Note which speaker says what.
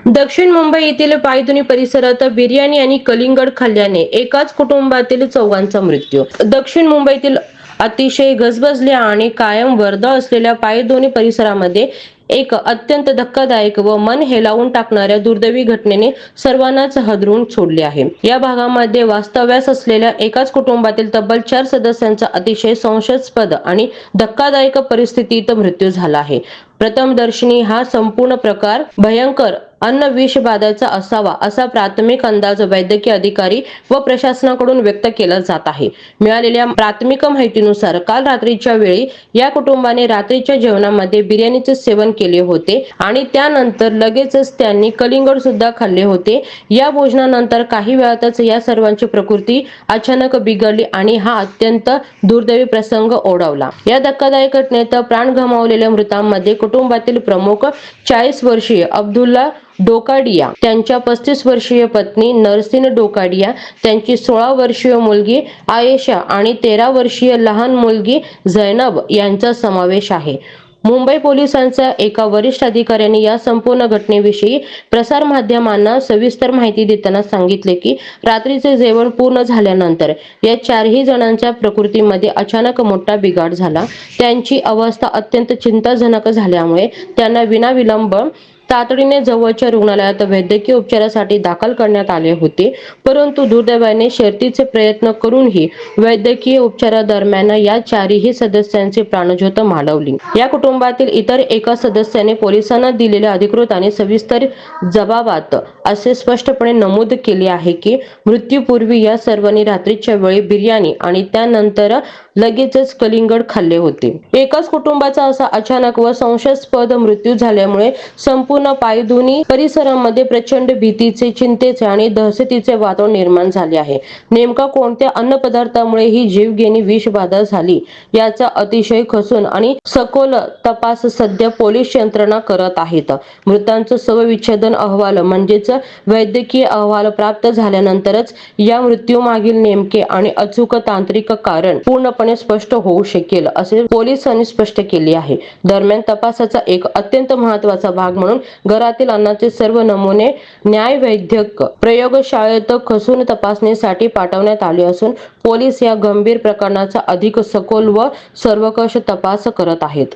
Speaker 1: दक्षिण मुंबई येथील पायधुनी परिसरात बिर्याणी आणि कलिंगड खाल्ल्याने एकाच कुटुंबातील चौघांचा मृत्यू. दक्षिण मुंबईतील अतिशय गजबजलेल्या आणि कायम वर्दळ असलेल्या पायधुनी परिसरामध्ये एक अत्यंत धक्कादायक व मन हेलावून टाकणाऱ्या दुर्दैवी घटनेने सर्वांनाच हादरवून सोडले आहे. या भागामध्ये वास्तव्यास असलेल्या एकाच कुटुंबातील तब्बल 4 सदस्यांचा अतिशय संशयास्पद आणि धक्कादायक परिस्थितीत मृत्यू झाला आहे. प्रथमदर्शनी हा संपूर्ण प्रकार भयंकर अन्न विषबाधाचा असावा असा प्राथमिक अंदाज वैद्यकीय अधिकारी व प्रशासनाकडून व्यक्त केला जात आहे. मिळालेल्या प्राथमिक माहितीनुसार काल रात्रीच्या वेळी या कुटुंबाने रात्रीच्या जेवणामध्ये बिर्याणीचे सेवन केले होते आणि त्यानंतर लगेचच त्यांनी कलिंगड सुद्धा खाल्ले होते. या भोजनानंतर काही वेळातच या सर्वांची प्रकृती अचानक बिघडली आणि हा अत्यंत दुर्दैवी प्रसंग ओढवला. या धक्कादायक घटनेत प्राण गमावलेल्या मृतांमध्ये कुटुंबातील प्रमुख 40 वर्षीय अब्दुल्ला डोकाडिया, त्यांच्या 35 वर्षीय पत्नी नरसिन डोकाडिया, त्यांची 16 वर्षीय मुलगी आयेशा आणि 13 वर्षीय लहान मुलगी झैनब यांचा समावेश आहे. मुंबई पोलिसांच्या एका वरिष्ठ अधिकाऱ्यांनी या संपूर्ण घटनेविषयी प्रसारमाध्यमांना सविस्तर माहिती देताना सांगितले की रात्रीचे जेवण पूर्ण झाल्यानंतर या 4ही जणांच्या प्रकृतीमध्ये अचानक मोठा बिघाड झाला. त्यांची अवस्था अत्यंत चिंताजनक झाल्यामुळे त्यांना विनाविलंब तातडीने जवळच्या रुग्णालयात वैद्यकीय उपचारासाठी दाखल करण्यात आले होते. परंतु दुर्दैवाने शर्थीचे प्रयत्न करूनही वैद्यकीय उपचारादरम्यान या 4ही सदस्यांची प्राणज्योत मालवली. या कुटुंबातील इतर एका सदस्याने पोलिसांना दिलेल्या अधिकृत आणि सविस्तर जबाबात असे स्पष्टपणे नमूद केले आहे की मृत्यूपूर्वी या सर्वांनी रात्रीच्या वेळी बिर्याणी आणि त्यानंतर लगेचच कलिंगड खाल्ले होते. एकाच कुटुंबाचा असा अचानक व संशयास्पद मृत्यू झाल्यामुळे संपूर्ण पायधुनी परिसरामध्ये प्रचंड भीतीचे, चिंतेचे आणि दहशतीचे वातावरण निर्माण झाले आहे. नेमका कोणत्या अन्नपदार्थामुळे ही जीवघेणी विषबाधा झाली याचा अतिशय कसून आणि सखोल तपास सध्या पोलीस यंत्रणा करत आहेत. मृतांचा शवविच्छेदन अहवाल म्हणजेच वैद्यकीय अहवाल प्राप्त झाल्यानंतरच या मृत्यूमागील नेमके आणि अचूक तांत्रिक कारण पूर्णपणे स्पष्ट होऊ शकेल असे पोलिसांनी स्पष्ट केले आहे. दरम्यान तपासाचा एक अत्यंत महत्त्वाचा भाग म्हणून घरातील अन्नाचे सर्व नमुने न्यायवैद्यक प्रयोगशाळेत कसून तपासणीसाठी पाठवण्यात आले असून पोलीस या गंभीर प्रकरणाचा अधिक सखोल व सर्वंकष तपास करत आहेत.